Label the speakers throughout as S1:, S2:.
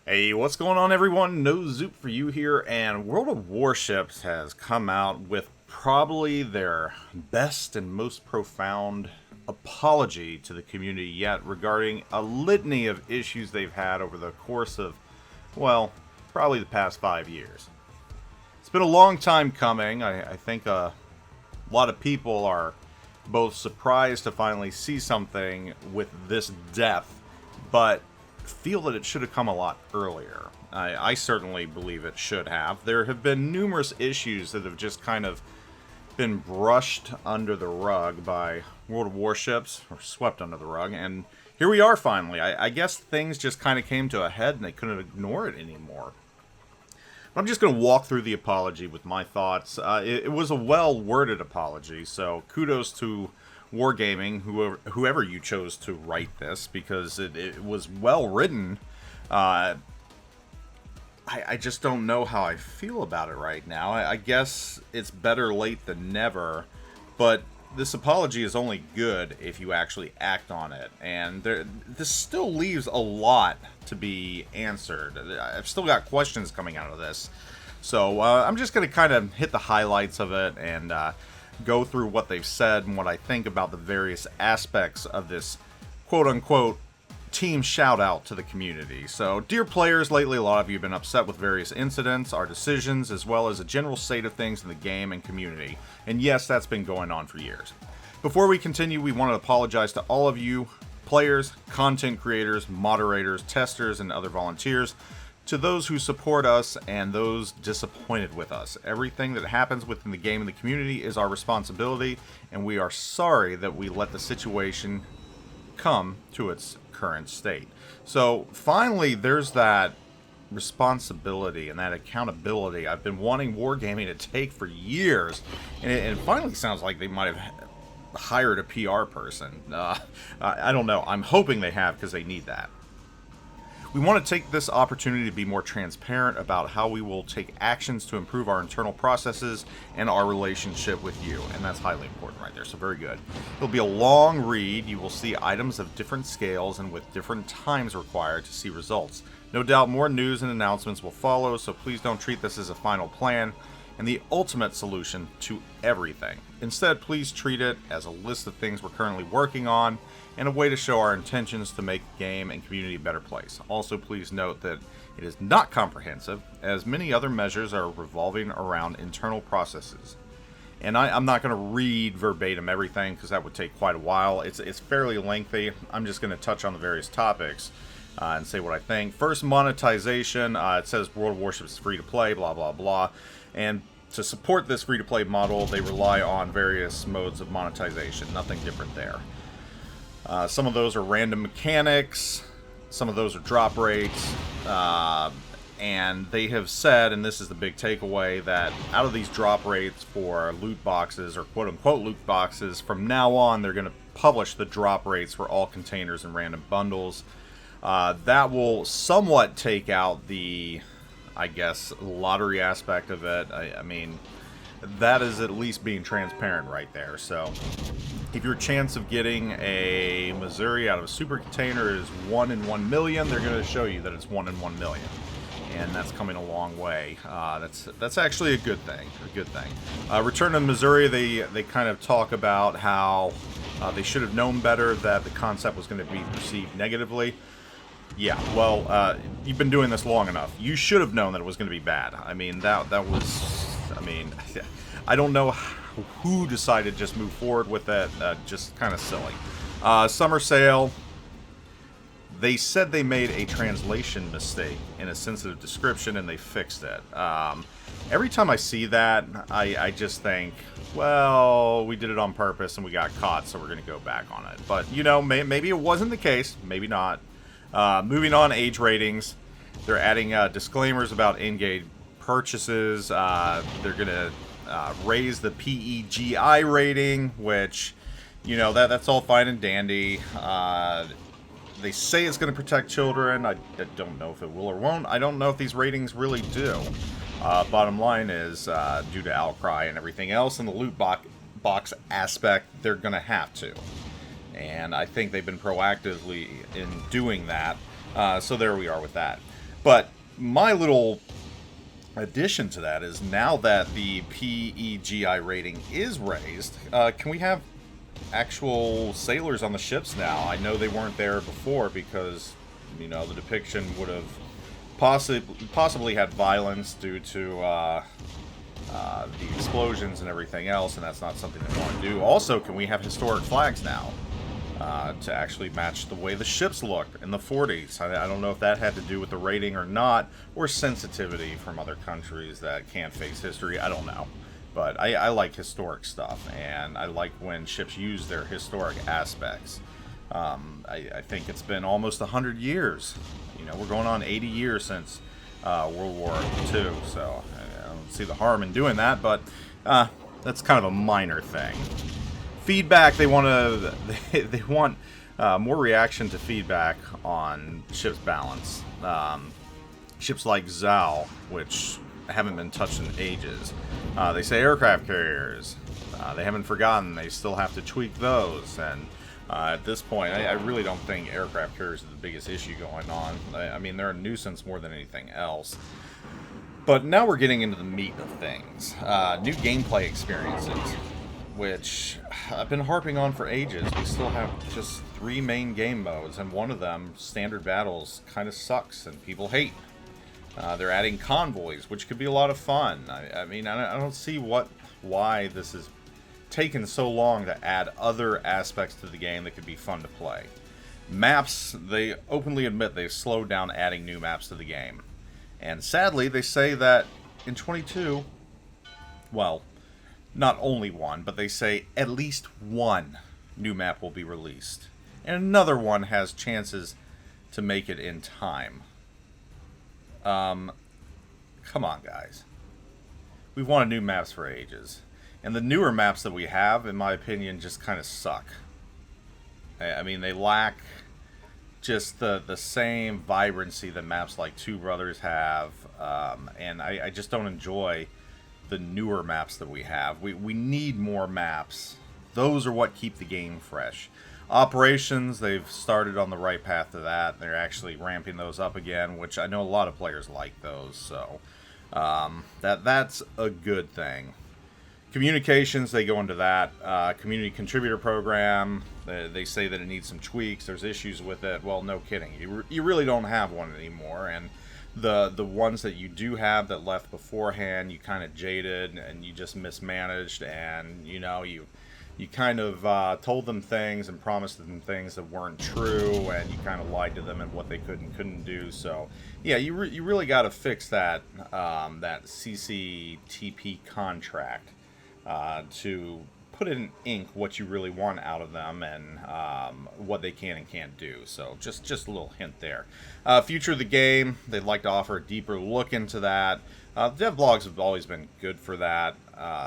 S1: Hey, what's going on everyone? NoZoupForYou here, and World of Warships has come out with probably their best and most profound apology to the community yet regarding a litany of issues they've had over the course of, well, probably the past 5 years. It's been a long time coming. I think a lot of people are both surprised to finally see something with this depth, but feel that it should have come a lot earlier. I certainly believe it should have. There have been numerous issues that have just kind of been brushed under the rug by World of Warships, or swept under the rug, and here we are finally. I guess things just kind of came to a head and they couldn't ignore it anymore. But I'm just going to walk through the apology with my thoughts. It was a well-worded apology, so kudos to Wargaming, whoever you chose to write this, because it was well written. I just don't know how I feel about it right now. I guess it's better late than never, but this apology is only good if you actually act on it, and this still leaves a lot to be answered. I've still got questions coming out of this, so I'm just going to kind of hit the highlights of it and go through what they've said and what I think about the various aspects of this quote-unquote team shout-out to the community. So, dear players, lately a lot of you have been upset with various incidents, our decisions, as well as a general state of things in the game and community. And yes, that's been going on for years. Before we continue, we want to apologize to all of you, players, content creators, moderators, testers, and other volunteers, to those who support us and those disappointed with us. Everything that happens within the game and the community is our responsibility, and we are sorry that we let the situation come to its current state. So finally, there's that responsibility and that accountability I've been wanting Wargaming to take for years, and it finally sounds like they might have hired a PR person. I don't know. I'm hoping they have, because they need that. We want to take this opportunity to be more transparent about how we will take actions to improve our internal processes and our relationship with you. And that's highly important right there, so very good. It'll be a long read. You will see items of different scales and with different times required to see results. No doubt more news and announcements will follow, so please don't treat this as a final plan and the ultimate solution to everything. Instead, please treat it as a list of things we're currently working on and a way to show our intentions to make the game and community a better place. Also, please note that it is not comprehensive, as many other measures are revolving around internal processes. And I'm not going to read verbatim everything, because that would take quite a while. It's fairly lengthy. I'm just going to touch on the various topics and say what I think. First, monetization. It says World of Warships is free to play, blah, blah, blah. And to support this free-to-play model, they rely on various modes of monetization. Nothing different there. Some of those are random mechanics. Some of those are drop rates. And they have said, and this is the big takeaway, that out of these drop rates for loot boxes, or quote-unquote loot boxes, from now on they're going to publish the drop rates for all containers and random bundles. That will somewhat take out the, I guess, lottery aspect of it. I mean, that is at least being transparent right there. So if your chance of getting a Missouri out of a super container is 1 in 1 million, they're going to show you that it's 1 in 1 million. And that's coming a long way. That's actually a good thing. Return to Missouri, they kind of talk about how they should have known better that the concept was going to be perceived negatively. Yeah, well, you've been doing this long enough. You should have known that it was going to be bad. I mean, that was... I mean, I don't know who decided to just move forward with that. Just kind of silly. Summer sale. They said they made a translation mistake in a sensitive description, and they fixed it. Every time I see that, I just think, well, we did it on purpose and we got caught, so we're going to go back on it. But, you know, maybe it wasn't the case. Maybe not. Moving on, age ratings. They're adding disclaimers about in-game purchases. They're going to raise the PEGI rating, which, you know, that's all fine and dandy. They say it's going to protect children. I don't know if it will or won't. I don't know if these ratings really do. Bottom line is, due to outcry and everything else and the loot box aspect, they're going to have to. And I think they've been proactively in doing that. So there we are with that. But my little addition to that is, now that the PEGI rating is raised, can we have actual sailors on the ships now? I know they weren't there before because, you know, the depiction would have possibly had violence due to the explosions and everything else, and that's not something they want to do. Also, can we have historic flags now to actually match the way the ships looked in the 40s? I don't know if that had to do with the rating or not, or sensitivity from other countries that can't face history. I don't know. But I like historic stuff, and I like when ships use their historic aspects. I think it's been almost 100 years. You know, we're going on 80 years since World War II, so I don't see the harm in doing that, but that's kind of a minor thing. Feedback, they want more reaction to feedback on ship's balance. Ships like Zhao, which haven't been touched in ages. They say aircraft carriers. They haven't forgotten. They still have to tweak those. And at this point, I really don't think aircraft carriers are the biggest issue going on. I mean, they're a nuisance more than anything else. But now we're getting into the meat of things. New gameplay experiences, which I've been harping on for ages. We still have just 3 main game modes, and one of them, Standard Battles, kind of sucks and people hate. They're adding convoys, which could be a lot of fun. I mean, I don't see why this has taken so long to add other aspects to the game that could be fun to play. Maps, they openly admit they've slowed down adding new maps to the game. And sadly, they say that in 22, well, not only one, but they say at least one new map will be released. And another one has chances to make it in time. Come on, guys. We've wanted new maps for ages. And the newer maps that we have, in my opinion, just kind of suck. I mean, they lack just the same vibrancy that maps like Two Brothers have. And I just don't enjoy the newer maps that we have. We need more maps. Those are what keep the game fresh. Operations, they've started on the right path to that. They're actually ramping those up again, which I know a lot of players like those, so that's a good thing. Communications, they go into that. Community contributor program, they say that it needs some tweaks. There's issues with it. Well, no kidding. You really don't have one anymore, and the ones that you do have that left beforehand, you kind of jaded and you just mismanaged, and you know, you kind of told them things and promised them things that weren't true, and you kind of lied to them and what they could and couldn't do. So, yeah, you really got to fix that that CCTP contract to put in ink what you really want out of them and what they can and can't do. So, just a little hint there. Future of the game, they'd like to offer a deeper look into that. Dev blogs have always been good for that.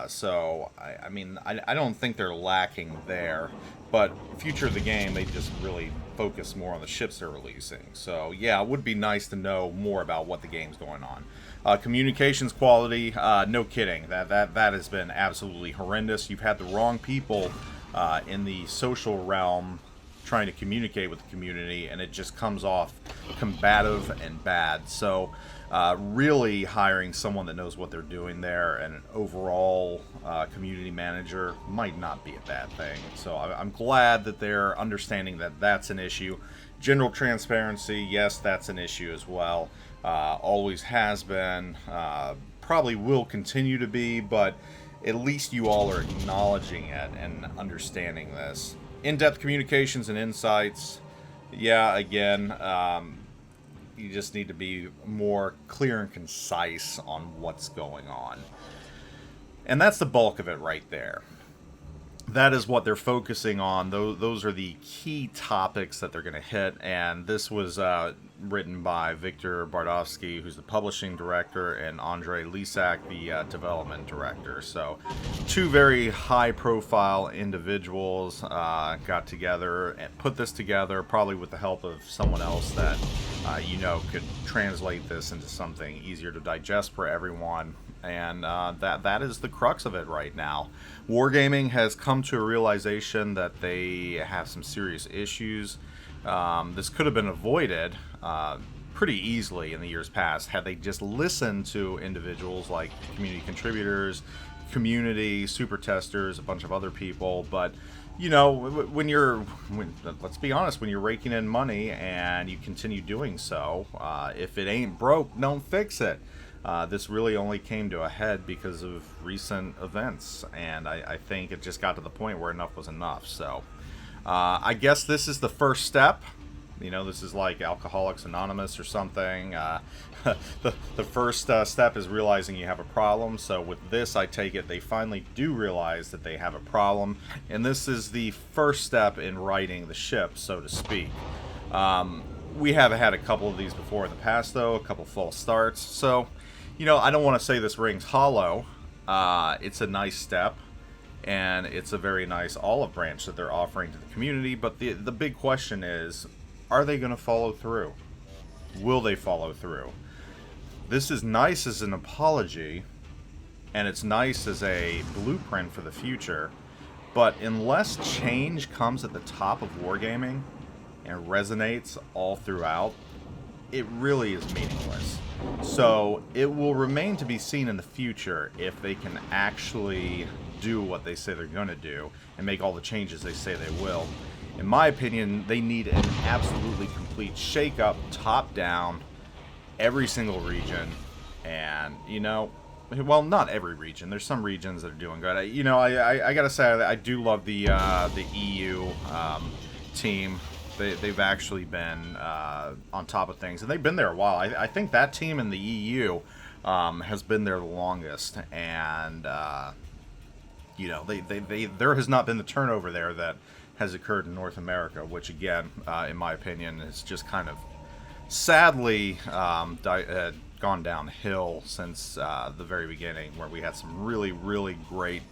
S1: So, I mean, I don't think they're lacking there. But future of the game, they just really focus more on the ships they're releasing. So, yeah, it would be nice to know more about what the game's going on. Communications quality, no kidding. That has been absolutely horrendous. You've had the wrong people in the social realm trying to communicate with the community, and it just comes off combative and bad. So, really hiring someone that knows what they're doing there, and an overall community manager might not be a bad thing. So I'm glad that they're understanding that that's an issue. General transparency, yes, that's an issue as well. Always has been, probably will continue to be, but at least you all are acknowledging it and understanding this. In-depth communications and insights, yeah, again, you just need to be more clear and concise on what's going on. And that's the bulk of it right there. That is what they're focusing on. Those are the key topics that they're going to hit. And this was written by Victor Bardovsky, who's the publishing director, and Andrei Lisak, the development director. So 2 very high-profile individuals got together and put this together, probably with the help of someone else that could translate this into something easier to digest for everyone. And that is the crux of it right now. Wargaming has come to a realization that they have some serious issues. This could have been avoided pretty easily in the years past had they just listened to individuals like community contributors, community, super testers, a bunch of other people. But you know, let's be honest, when you're raking in money and you continue doing so, if it ain't broke, don't fix it. This really only came to a head because of recent events, and I think it just got to the point where enough was enough. So I guess this is the first step. You know, this is like Alcoholics Anonymous or something. The first step is realizing you have a problem. So with this, I take it they finally do realize that they have a problem. And this is the first step in righting the ship, so to speak. We have had a couple of these before in the past, though. A couple false starts. So, you know, I don't want to say this rings hollow. It's a nice step. And it's a very nice olive branch that they're offering to the community. But the big question is, are they going to follow through? Will they follow through? This is nice as an apology, and it's nice as a blueprint for the future, but unless change comes at the top of Wargaming and resonates all throughout, it really is meaningless. So it will remain to be seen in the future if they can actually do what they say they're going to do and make all the changes they say they will. In my opinion, they need an absolutely complete shake-up, top-down, every single region. And, you know, well, not every region. There's some regions that are doing good. You know, I gotta say, I do love the EU team. They've actually been on top of things, and they've been there a while. I think that team in the EU has been there the longest, and you know, there has not been the turnover there that has occurred in North America, which again, in my opinion, is just kind of sadly gone downhill since the very beginning, where we had some really, really great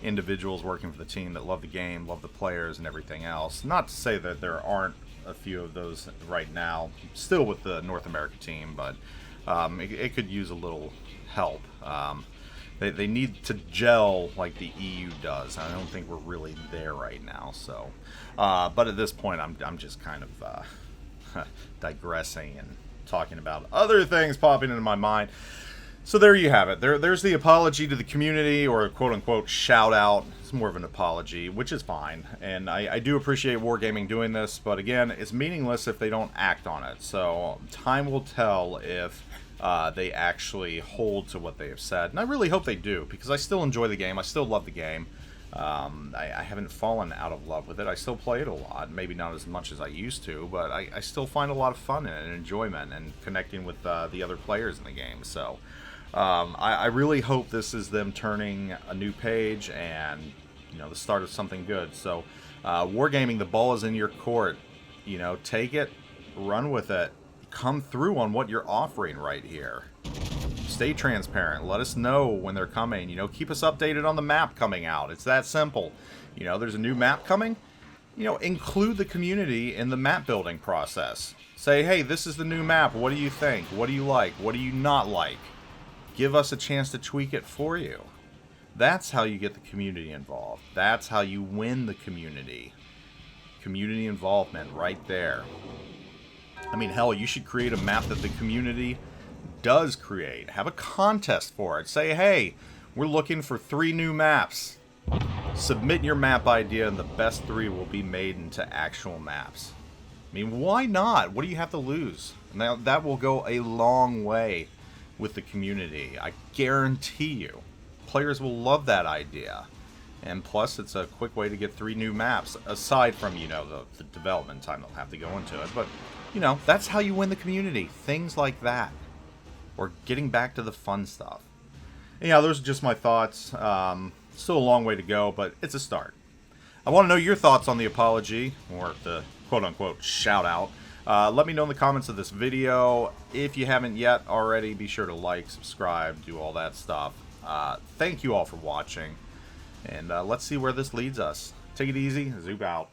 S1: individuals working for the team that love the game, love the players, and everything else. Not to say that there aren't a few of those right now, still with the North America team, but it could use a little help. They need to gel like the EU does. I don't think we're really there right now. So, but at this point, I'm just kind of digressing and talking about other things popping into my mind. So there you have it. There's the apology to the community, or quote-unquote shout-out. It's more of an apology, which is fine. And I do appreciate Wargaming doing this, but again, it's meaningless if they don't act on it. So time will tell if they actually hold to what they have said. And I really hope they do, because I still enjoy the game. I still love the game. I haven't fallen out of love with it. I still play it a lot. Maybe not as much as I used to, but I still find a lot of fun in it and enjoyment and connecting with the other players in the game. So I really hope this is them turning a new page and, you know, the start of something good. So Wargaming, the ball is in your court. You know, take it, run with it, come through on what you're offering right here. Stay transparent. Let us know when they're coming. You know, keep us updated on the map coming out. It's that simple. You know, there's a new map coming. You know, include the community in the map building process. Say, hey, this is the new map. What do you think? What do you like? What do you not like? Give us a chance to tweak it for you. That's how you get the community involved. That's how you win the community. Community involvement right there. I mean, hell, you should create a map that the community does create. Have a contest for it. Say, hey, we're looking for 3 new maps. Submit your map idea, and the best 3 will be made into actual maps. I mean, why not? What do you have to lose? Now, that will go a long way with the community. I guarantee you. Players will love that idea. And plus, it's a quick way to get 3 new maps, aside from, you know, the development time they'll have to go into it. But, you know, that's how you win the community. Things like that. Or getting back to the fun stuff. Yeah, those are just my thoughts. Still a long way to go, but it's a start. I want to know your thoughts on the apology, or the quote-unquote shout-out. Let me know in the comments of this video. If you haven't yet already, be sure to like, subscribe, do all that stuff. Thank you all for watching, and let's see where this leads us. Take it easy. Zoop out.